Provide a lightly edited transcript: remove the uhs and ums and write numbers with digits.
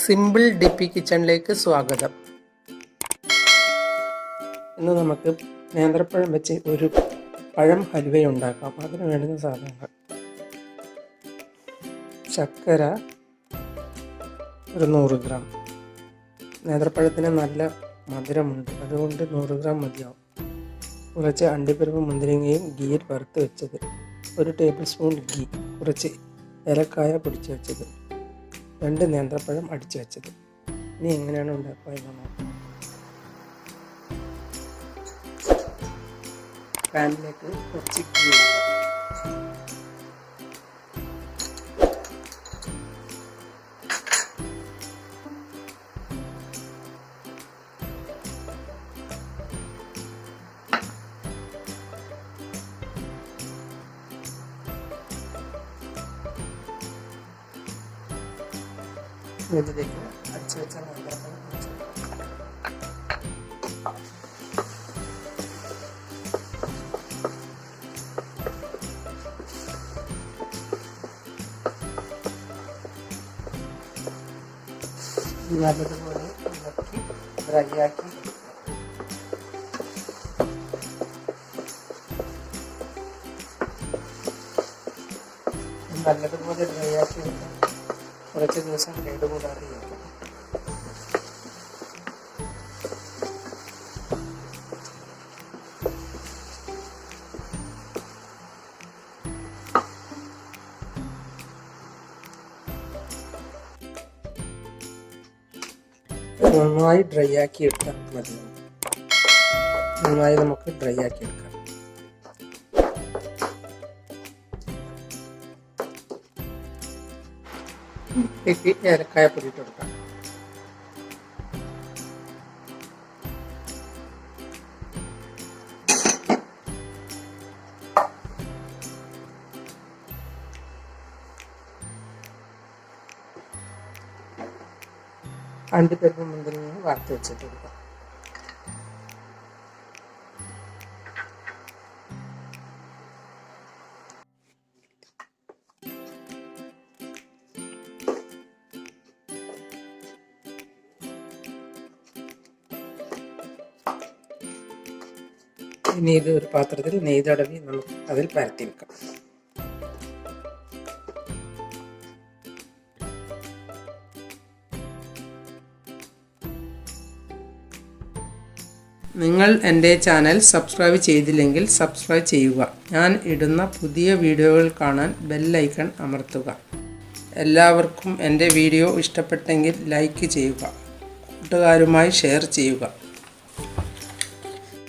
Simple ഡിപ്പി കിച്ചണിലേക്ക് സ്വാഗതം. ഇന്ന് നമുക്ക് നേന്ത്രപ്പഴം വെച്ച് ഒരു പഴം ഹലുവ ഉണ്ടാക്കാം. അതിന് വേണ്ടുന്ന സാധനങ്ങൾ: ശർക്കര ഒരു 100 ഗ്രാം. നേന്ത്രപ്പഴത്തിന് നല്ല മധുരമുണ്ട്, അതുകൊണ്ട് 100 ഗ്രാം മതിയാവും. കുറച്ച് അണ്ടിപ്പരിപ്പ് മുന്തിരിങ്ങയും ഗീയിൽ വറുത്ത് വെച്ചത്, 1 ടേബിൾ സ്പൂൺ ഗീ, കുറച്ച് ഏലക്കായ പൊടിച്ച് വെച്ചത്, 2 നേന്ത്രപ്പഴം അടിച്ചു വെച്ചത്. ഇനി എങ്ങനെയാണ് ഉണ്ടാക്കുക എന്ന് നോക്കാം. പാനിലേക്ക് കുറച്ച് ഗീ ഇതിലേക്ക് അടിച്ചു വെച്ച നേന്ത്രപ്പഴം നല്ലതുപോലെ ഇളക്കി ഡ്രൈ ആക്കി വെക്കാം. കുറച്ച് ദിവസം കേടുകൂടാതെ ഇരിക്കും. നന്നായി ഡ്രൈ ആക്കി എടുത്താൽ മതി. നന്നായി നമുക്ക് ഡ്രൈ ആക്കി എടുക്കാം. ഏലക്കായ പൊടി ഇട്ട് കൊടുക്കാം. അണ്ടിപ്പരിപ്പ് മുന്തിരിങ്ങ വറുത്ത് വെച്ചിട്ട് കൊടുക്കാം. ഇനി ഇത് ഒരു പാത്രത്തിൽ നെയ്യ് തടവി നമുക്ക് അതിൽ പരത്തി വെക്കാം. നിങ്ങൾ എൻ്റെ ചാനൽ സബ്സ്ക്രൈബ് ചെയ്തില്ലെങ്കിൽ സബ്സ്ക്രൈബ് ചെയ്യുക. ഞാൻ ഇടുന്ന പുതിയ വീഡിയോകൾ കാണാൻ ബെൽ ഐക്കൺ അമർത്തുക. എല്ലാവർക്കും എൻ്റെ വീഡിയോ ഇഷ്ടപ്പെട്ടെങ്കിൽ ലൈക്ക് ചെയ്യുക, കൂട്ടുകാരുമായി ഷെയർ ചെയ്യുക.